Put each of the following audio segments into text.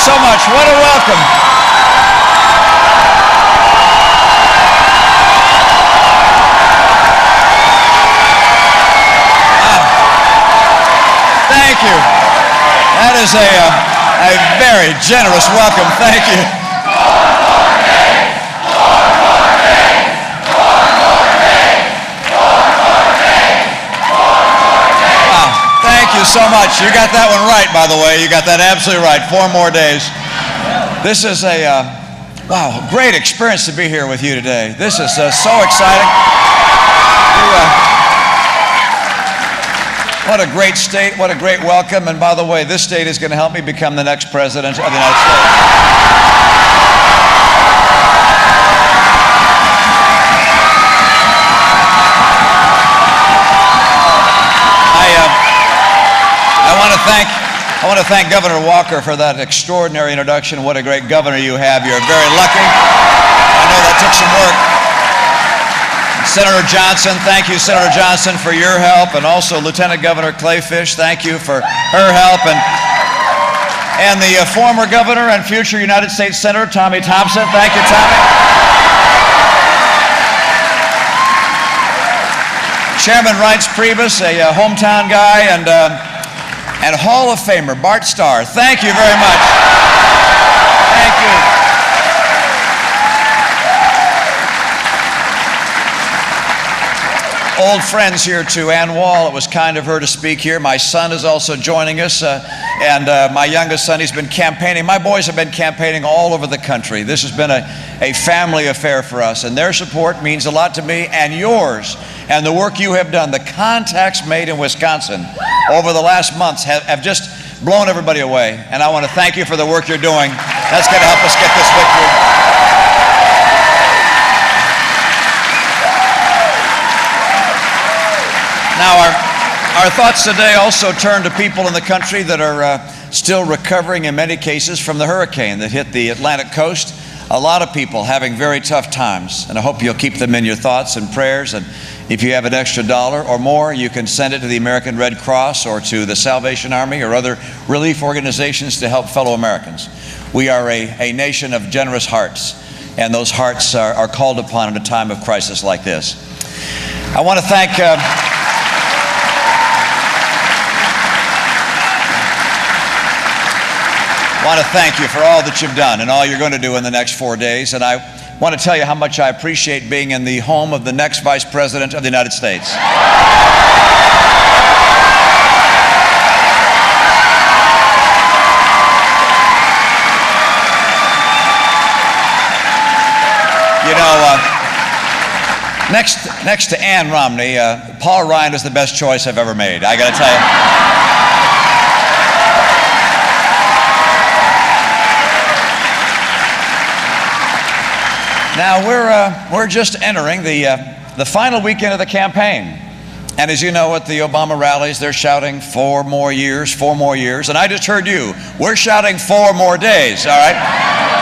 so much. What a welcome. Thank you. That is a very generous welcome. Thank you. Thank you so much. You got that one right, by the way. You got that absolutely right. 4 more days. This is a, great experience to be here with you today. This is so exciting. What a great state. What a great welcome. And by the way, this state is going to help me become the next president of the United States. I want to thank Governor Walker for that extraordinary introduction. What a great governor you have. You're very lucky. I know that took some work. Senator Johnson, thank you, Senator Johnson, for your help, and also Lieutenant Governor Clayfish, thank you for her help, and the former governor and future United States Senator Tommy Thompson. Thank you, Tommy. Chairman Reince Priebus, a hometown guy, and Hall of Famer Bart Starr. Thank you very much. Thank you. Old friends here too. Ann Wall, it was kind of her to speak here. My son is also joining us, and my youngest son, he's been campaigning. My boys have been campaigning all over the country. This has been a family affair for us, and their support means a lot to me, and yours, and the work you have done. The contacts made in Wisconsin over the last months have just blown everybody away, and I want to thank you for the work you're doing. That's going to help us get this victory. Now, our thoughts today also turn to people in the country that are still recovering in many cases from the hurricane that hit the Atlantic coast. A lot of people having very tough times, and I hope you'll keep them in your thoughts and prayers. And if you have an extra $1 or more, you can send it to the American Red Cross or to the Salvation Army or other relief organizations to help fellow Americans. We are a nation of generous hearts, and those hearts are called upon in a time of crisis like this. I want to thank you for all that you've done and all you're going to do in the next 4 days. And I want to tell you how much I appreciate being in the home of the next Vice President of the United States. You know, next to Ann Romney, Paul Ryan is the best choice I've ever made. I got to tell you. Now, we're just entering the final weekend of the campaign. And as you know, at the Obama rallies, they're shouting 4 more years, 4 more years. And I just heard you. We're shouting 4 more days, all right?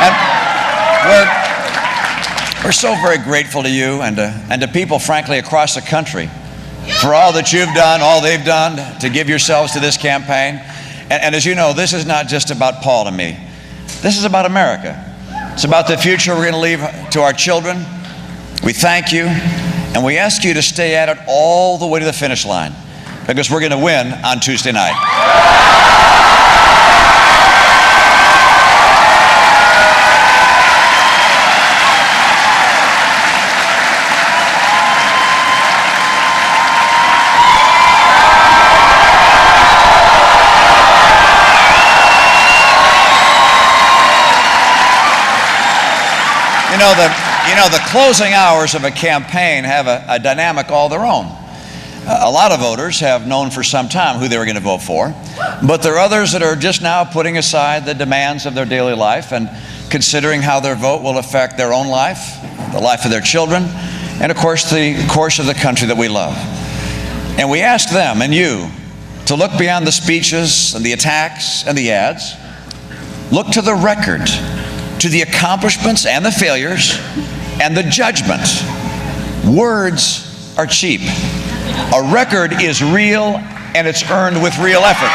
And we're so very grateful to you and to people, frankly, across the country for all that you've done, all they've done to give yourselves to this campaign. And as you know, this is not just about Paul and me. This is about America. It's about the future we're going to leave to our children. We thank you, and we ask you to stay at it all the way to the finish line, because we're going to win on Tuesday night. You know, the closing hours of a campaign have a dynamic all their own. A lot of voters have known for some time who they were going to vote for, but there are others that are just now putting aside the demands of their daily life and considering how their vote will affect their own life, the life of their children, and of course the course of the country that we love. And we ask them and you to look beyond the speeches and the attacks and the ads. Look to the record, to the accomplishments and the failures and the judgment. Words are cheap. A record is real, and it's earned with real effort.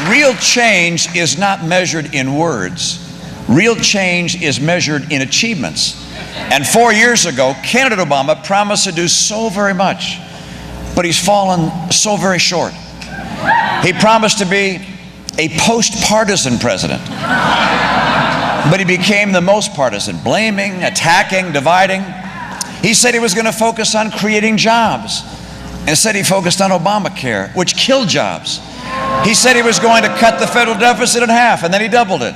Real change is not measured in words. Real change is measured in achievements. And 4 years ago, candidate Obama promised to do so very much, but he's fallen so very short. He promised to be a post-partisan president, but he became the most partisan, blaming, attacking, dividing. He said he was going to focus on creating jobs. Instead, he focused on Obamacare, which killed jobs. He said he was going to cut the federal deficit in half, and then he doubled it.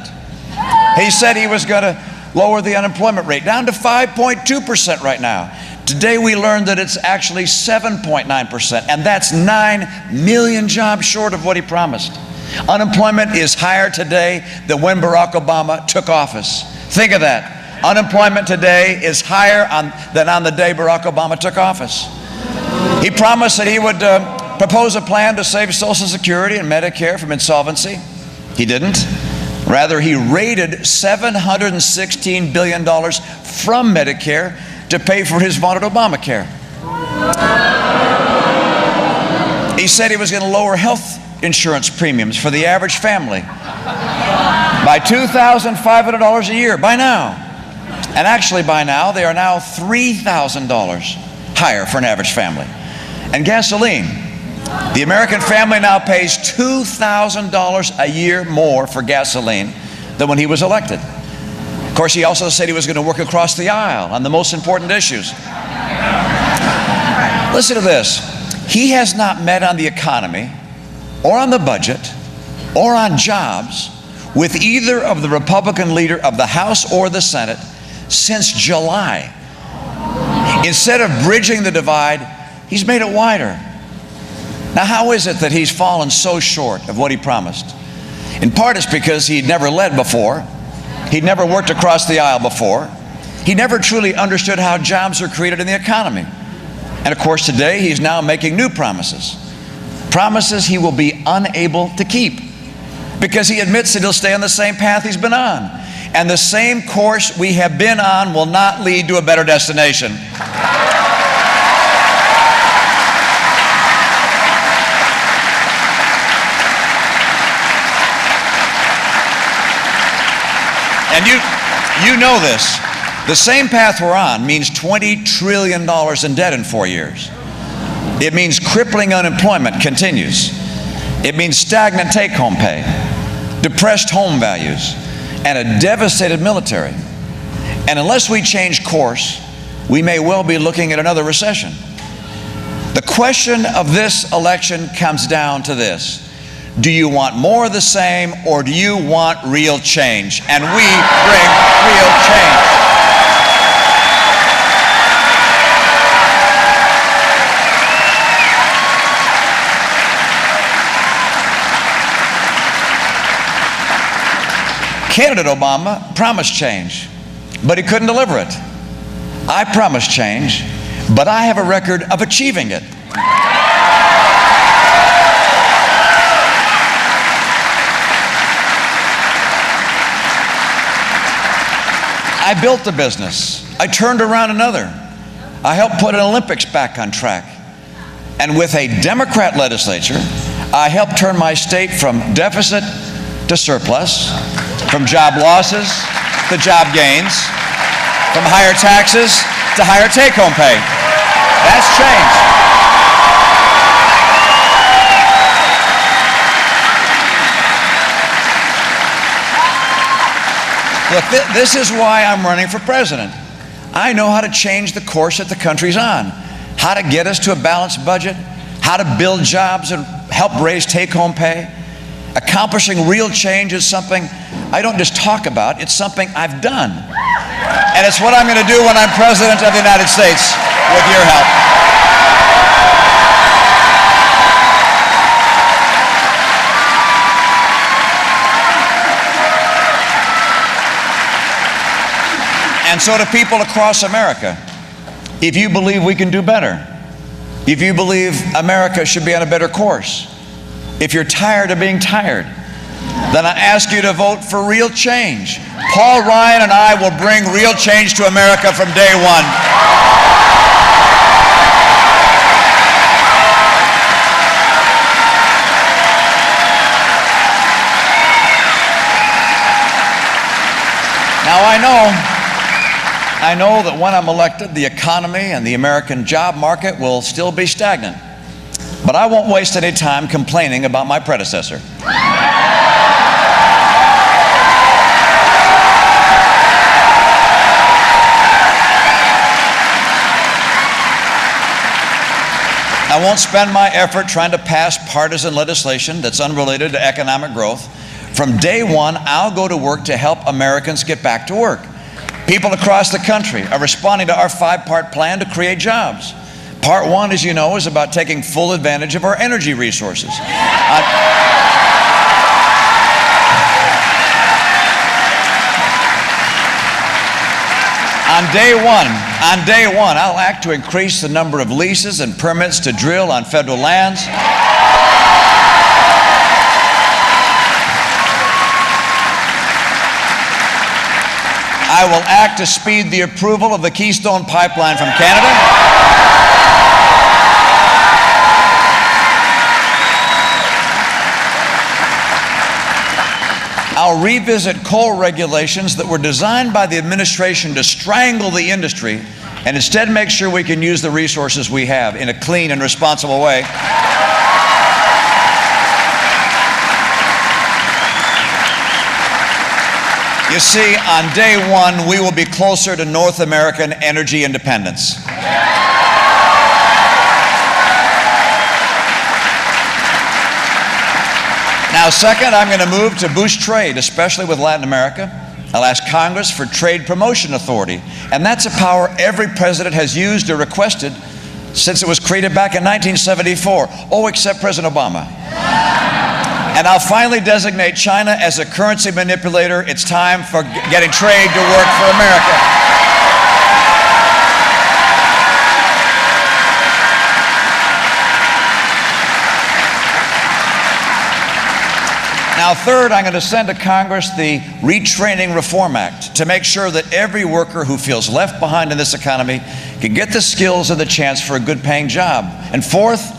He said he was going to lower the unemployment rate down to 5.2% right now. Today we learned that it's actually 7.9%, and that's 9 million jobs short of what he promised. Unemployment is higher today than when Barack Obama took office. Think of that. Unemployment today is higher than on the day Barack Obama took office. He promised that he would propose a plan to save Social Security and Medicare from insolvency. He didn't. Rather, he raided $716 billion from Medicare to pay for his vaunted Obamacare. He said he was going to lower health insurance premiums for the average family by $2,500 a year by now. And actually by now, they are now $3,000 higher for an average family. And gasoline, the American family now pays $2,000 a year more for gasoline than when he was elected. Of course, he also said he was going to work across the aisle on the most important issues. Listen to this. He has not met on the economy or on the budget or on jobs with either of the Republican leader of the House or the Senate since July. Instead of bridging the divide, he's made it wider. Now, how is it that he's fallen so short of what he promised? In part, it's because he'd never led before. He'd never worked across the aisle before. He never truly understood how jobs are created in the economy. And of course, today, he's now making new promises. Promises he will be unable to keep because he admits that he'll stay on the same path he's been on. And the same course we have been on will not lead to a better destination. And you know this. The same path we're on means $20 trillion in debt in 4 years. It means crippling unemployment continues. It means stagnant take-home pay, depressed home values, and a devastated military. And unless we change course, we may well be looking at another recession. The question of this election comes down to this. Do you want more of the same, or do you want real change? And we bring real change. Candidate Obama promised change, but he couldn't deliver it. I promised change, but I have a record of achieving it. I built a business. I turned around another. I helped put an Olympics back on track. And with a Democrat legislature, I helped turn my state from deficit to surplus, from job losses to job gains, from higher taxes to higher take-home pay. That's change. Look, this is why I'm running for president. I know how to change the course that the country's on, how to get us to a balanced budget, how to build jobs and help raise take-home pay. Accomplishing real change is something I don't just talk about, it's something I've done. And it's what I'm going to do when I'm president of the United States, with your help. And so to people across America, if you believe we can do better, if you believe America should be on a better course, if you're tired of being tired, then I ask you to vote for real change. Paul Ryan and I will bring real change to America from day one. I know that when I'm elected, the economy and the American job market will still be stagnant. But I won't waste any time complaining about my predecessor. I won't spend my effort trying to pass partisan legislation that's unrelated to economic growth. From day one, I'll go to work to help Americans get back to work. People across the country are responding to our five-part plan to create jobs. Part one, as you know, is about taking full advantage of our energy resources. On day one, I'll act to increase the number of leases and permits to drill on federal lands. I will act to speed the approval of the Keystone Pipeline from Canada. I'll revisit coal regulations that were designed by the administration to strangle the industry and instead make sure we can use the resources we have in a clean and responsible way. You see, on day one, we will be closer to North American energy independence. Now, second, I'm going to move to boost trade, especially with Latin America. I'll ask Congress for trade promotion authority, and that's a power every president has used or requested since it was created back in 1974. Oh, except President Obama. And I'll finally designate China as a currency manipulator. It's time for getting trade to work for America. Now, third, I'm going to send to Congress the Retraining Reform Act to make sure that every worker who feels left behind in this economy can get the skills and the chance for a good-paying job. And fourth,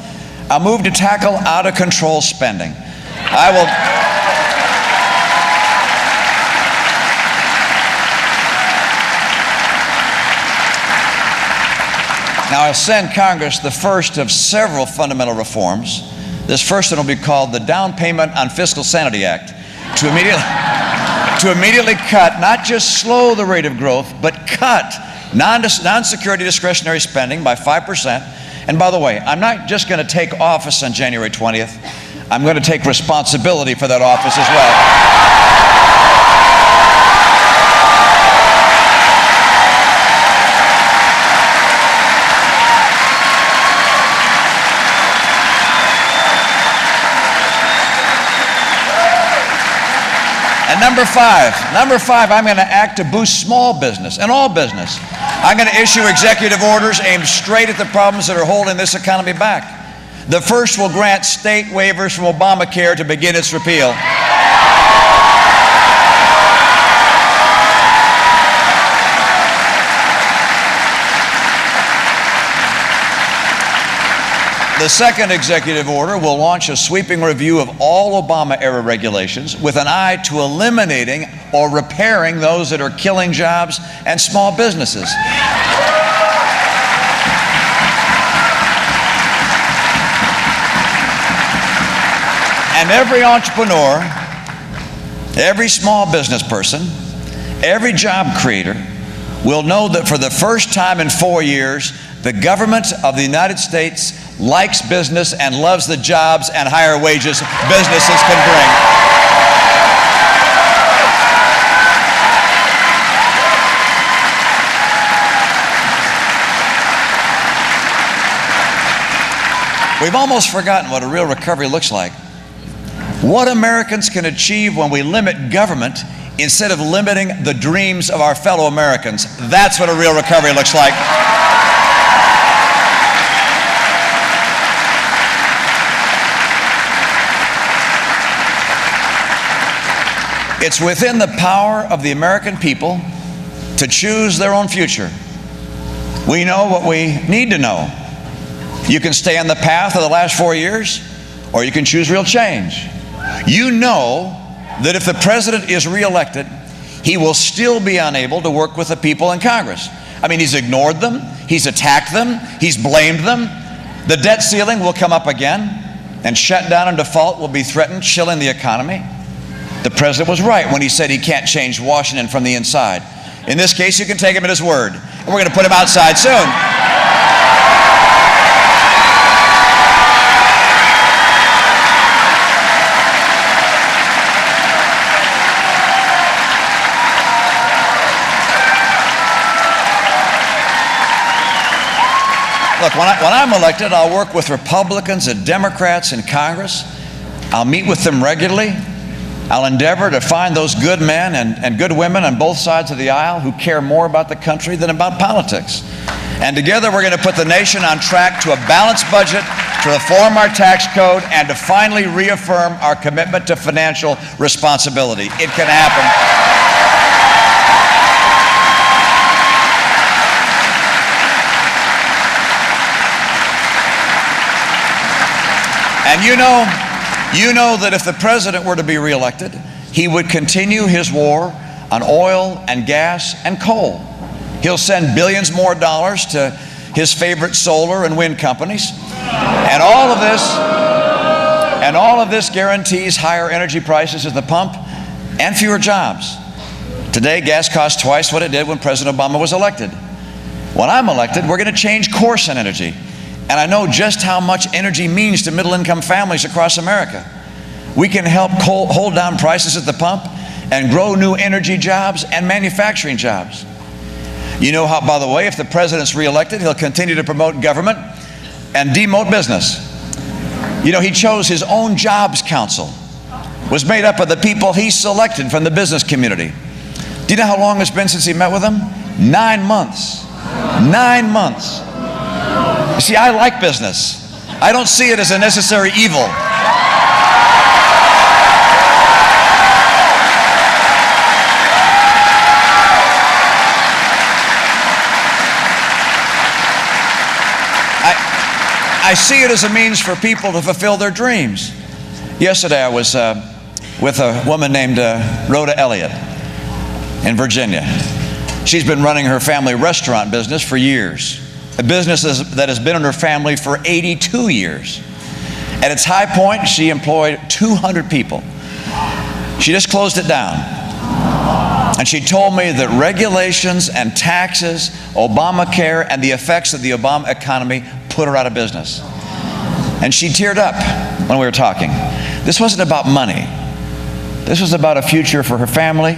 I'll move to tackle out-of-control spending. Now, I'll send Congress the first of several fundamental reforms. This first one will be called the Down Payment on Fiscal Sanity Act to immediately cut, not just slow the rate of growth, but cut non-security discretionary spending by 5%. And by the way, I'm not just going to take office on January 20th. I'm going to take responsibility for that office as well. And number five, I'm going to act to boost small business and all business. I'm going to issue executive orders aimed straight at the problems that are holding this economy back. The first will grant state waivers from Obamacare to begin its repeal. The second executive order will launch a sweeping review of all Obama-era regulations with an eye to eliminating or repairing those that are killing jobs and small businesses. And every entrepreneur, every small business person, every job creator will know that for the first time in 4 years, the government of the United States likes business and loves the jobs and higher wages businesses can bring. We've almost forgotten what a real recovery looks like. What Americans can achieve when we limit government instead of limiting the dreams of our fellow Americans. That's what a real recovery looks like. It's within the power of the American people to choose their own future. We know what we need to know. You can stay on the path of the last 4 years, or you can choose real change. You know that if the president is reelected, he will still be unable to work with the people in Congress. I mean, he's ignored them, he's attacked them, he's blamed them. The debt ceiling will come up again, and shutdown and default will be threatened, chilling the economy. The president was right when he said he can't change Washington from the inside. In this case, you can take him at his word. And we're going to put him outside soon. Look, when I'm elected, I'll work with Republicans and Democrats in Congress. I'll meet with them regularly. I'll endeavor to find those good men and good women on both sides of the aisle who care more about the country than about politics. And together we're going to put the nation on track to a balanced budget, to reform our tax code, and to finally reaffirm our commitment to financial responsibility. It can happen. And you know that if the president were to be reelected, he would continue his war on oil and gas and coal. He'll send billions more dollars to his favorite solar and wind companies. And all of this guarantees higher energy prices at the pump and fewer jobs. Today, gas costs twice what it did when President Obama was elected. When I'm elected, we're going to change course on energy. And I know just how much energy means to middle-income families across America. We can help hold down prices at the pump and grow new energy jobs and manufacturing jobs. You know how, by the way, if the president's reelected, he'll continue to promote government and demote business. You know, he chose his own jobs council. It was made up of the people he selected from the business community. Do you know how long it's been since he met with them? 9 months. 9 months. You see, I like business. I don't see it as a necessary evil. I see it as a means for people to fulfill their dreams. Yesterday I was with a woman named Rhoda Elliott in Virginia. She's been running her family restaurant business for years. A business that has been in her family for 82 years. At its high point, she employed 200 people. She just closed it down. And she told me that regulations and taxes, Obamacare, and the effects of the Obama economy put her out of business. And she teared up when we were talking. This wasn't about money. This was about a future for her family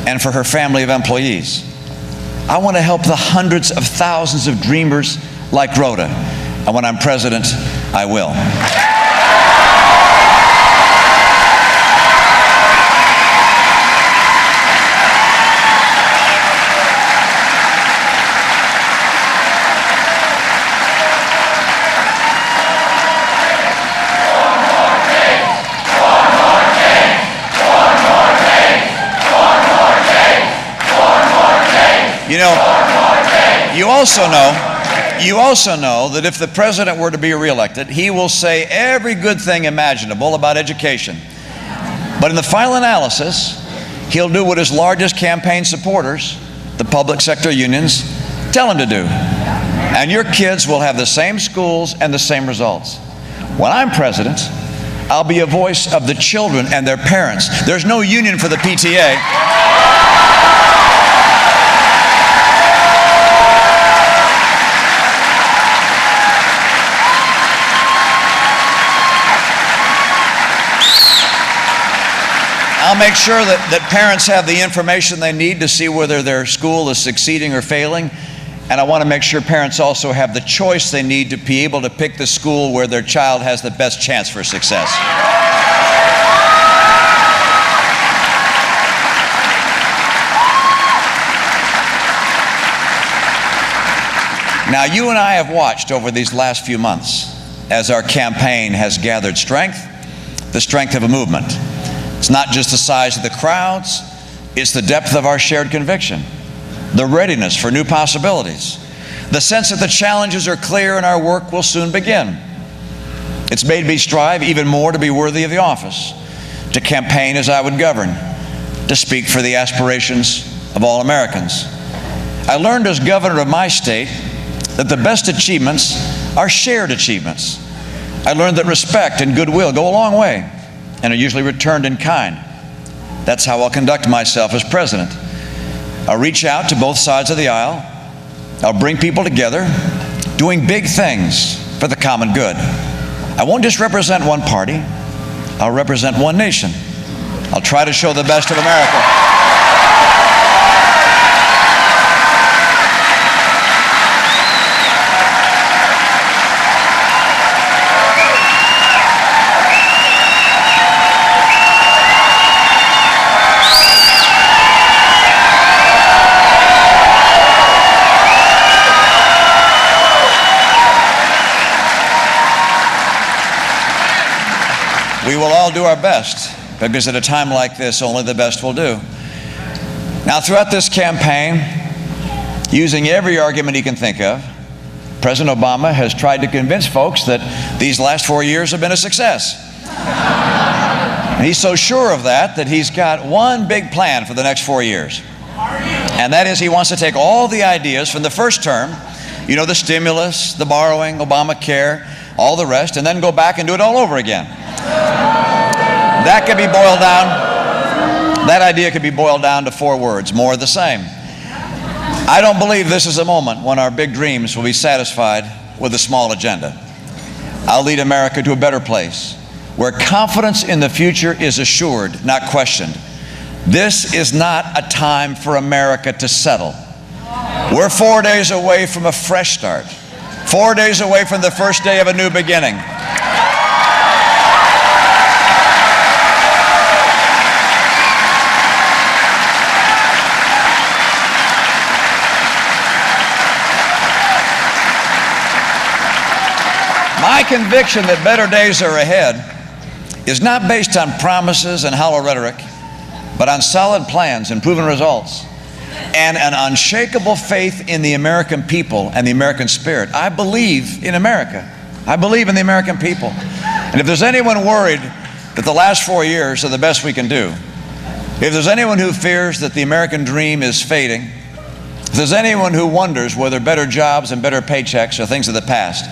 and for her family of employees. I want to help the hundreds of thousands of dreamers like Rhoda. And when I'm president, I will. You know, you also know that if the president were to be reelected, he will say every good thing imaginable about education. But in the final analysis, he'll do what his largest campaign supporters, the public sector unions, tell him to do. And your kids will have the same schools and the same results. When I'm president, I'll be a voice of the children and their parents. There's no union for the PTA. I'll make sure that parents have the information they need to see whether their school is succeeding or failing. And I want to make sure parents also have the choice they need to be able to pick the school where their child has the best chance for success. Now, you and I have watched over these last few months as our campaign has gathered strength, the strength of a movement. It's not just the size of the crowds, it's the depth of our shared conviction, the readiness for new possibilities, the sense that the challenges are clear and our work will soon begin. It's made me strive even more to be worthy of the office, to campaign as I would govern, to speak for the aspirations of all Americans. I learned as governor of my state that the best achievements are shared achievements. I learned that respect and goodwill go a long way and are usually returned in kind. That's how I'll conduct myself as president. I'll reach out to both sides of the aisle. I'll bring people together, doing big things for the common good. I won't just represent one party. I'll represent one nation. I'll try to show the best of America. We will all do our best, because at a time like this, only the best will do. Now, throughout this campaign, using every argument he can think of, President Obama has tried to convince folks that these last 4 years have been a success. And he's so sure of that he's got one big plan for the next 4 years. And that is, he wants to take all the ideas from the first term, you know, the stimulus, the borrowing, Obamacare, all the rest, and then go back and do it all over again. That could be boiled down, that idea could be boiled down to 4 words: more of the same. I don't believe this is a moment when our big dreams will be satisfied with a small agenda. I'll lead America to a better place, where confidence in the future is assured, not questioned. This is not a time for America to settle. We're 4 days away from a fresh start, 4 days away from the first day of a new beginning. My conviction that better days are ahead is not based on promises and hollow rhetoric, but on solid plans and proven results, and an unshakable faith in the American people and the American spirit. I believe in America. I believe in the American people. And if there's anyone worried that the last 4 years are the best we can do, if there's anyone who fears that the American dream is fading, if there's anyone who wonders whether better jobs and better paychecks are things of the past,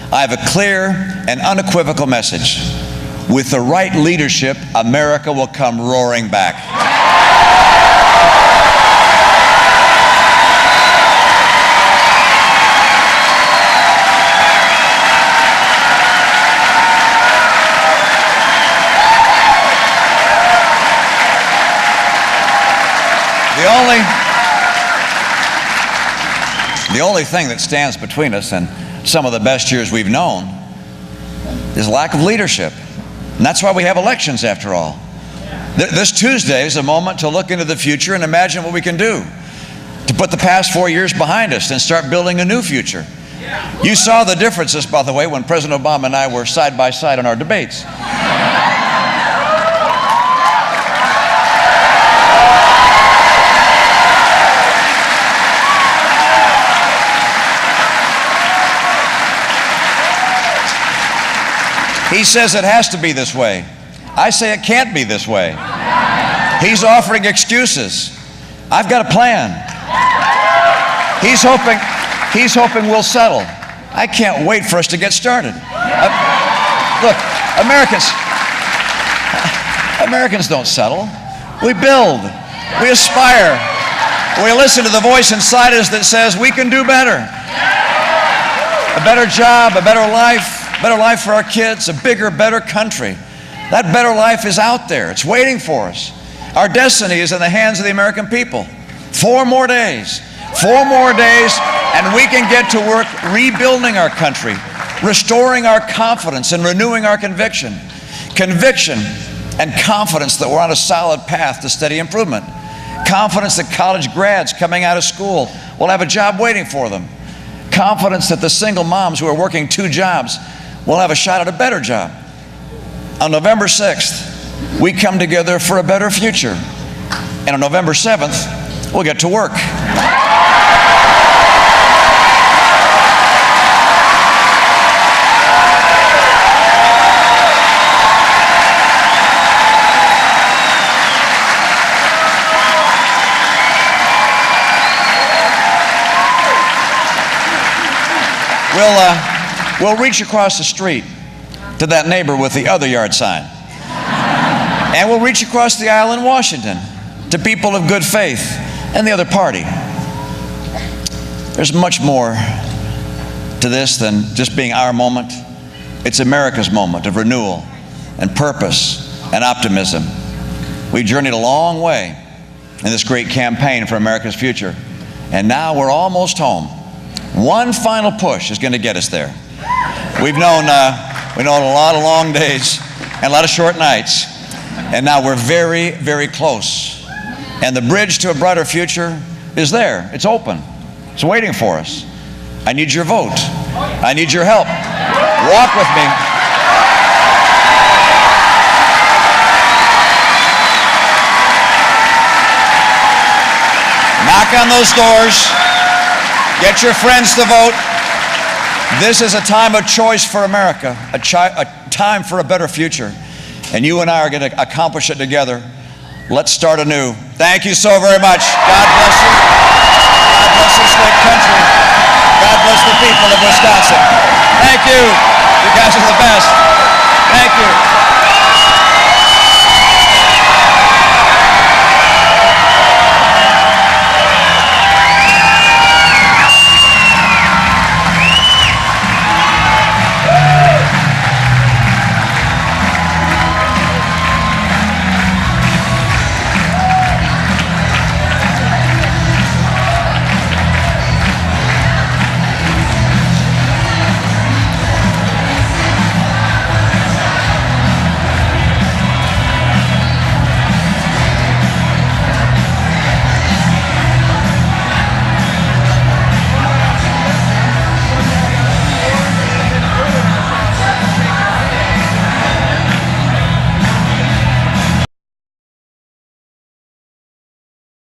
I have a clear and unequivocal message. With the right leadership, America will come roaring back. The only thing that stands between us and some of the best years we've known is lack of leadership. And that's why we have elections, after all. This Tuesday is a moment to look into the future and imagine what we can do to put the past 4 years behind us and start building a new future. You saw the differences, by the way, when President Obama and I were side by side in our debates. He says it has to be this way. I say it can't be this way. He's offering excuses. I've got a plan. He's hoping we'll settle. I can't wait for us to get started. Look, Americans don't settle. We build. We aspire. We listen to the voice inside us that says we can do better. A better job, a better life for our kids, a bigger, better country. That better life is out there. It's waiting for us. Our destiny is in the hands of the American people. 4 more days. 4 more days, and we can get to work rebuilding our country, restoring our confidence and renewing our conviction. Conviction and confidence that we're on a solid path to steady improvement. Confidence that college grads coming out of school will have a job waiting for them. Confidence that the single moms who are working 2 jobs will have a shot at a better job. On November 6th, we come together for a better future. And on November 7th, we'll get to work. We'll reach across the street to that neighbor with the other yard sign. And we'll reach across the aisle in Washington to people of good faith and the other party. There's much more to this than just being our moment. It's America's moment of renewal and purpose and optimism. We've journeyed a long way in this great campaign for America's future. And now we're almost home. One final push is going to get us there. We've known a lot of long days and a lot of short nights. And now we're very, very close. And the bridge to a brighter future is there. It's open. It's waiting for us. I need your vote. I need your help. Walk with me. Knock on those doors. Get your friends to vote. This is a time of choice for America, a time for a better future. And you and I are going to accomplish it together. Let's start anew. Thank you so very much. God bless you. God bless this great country. God bless the people of Wisconsin. Thank you.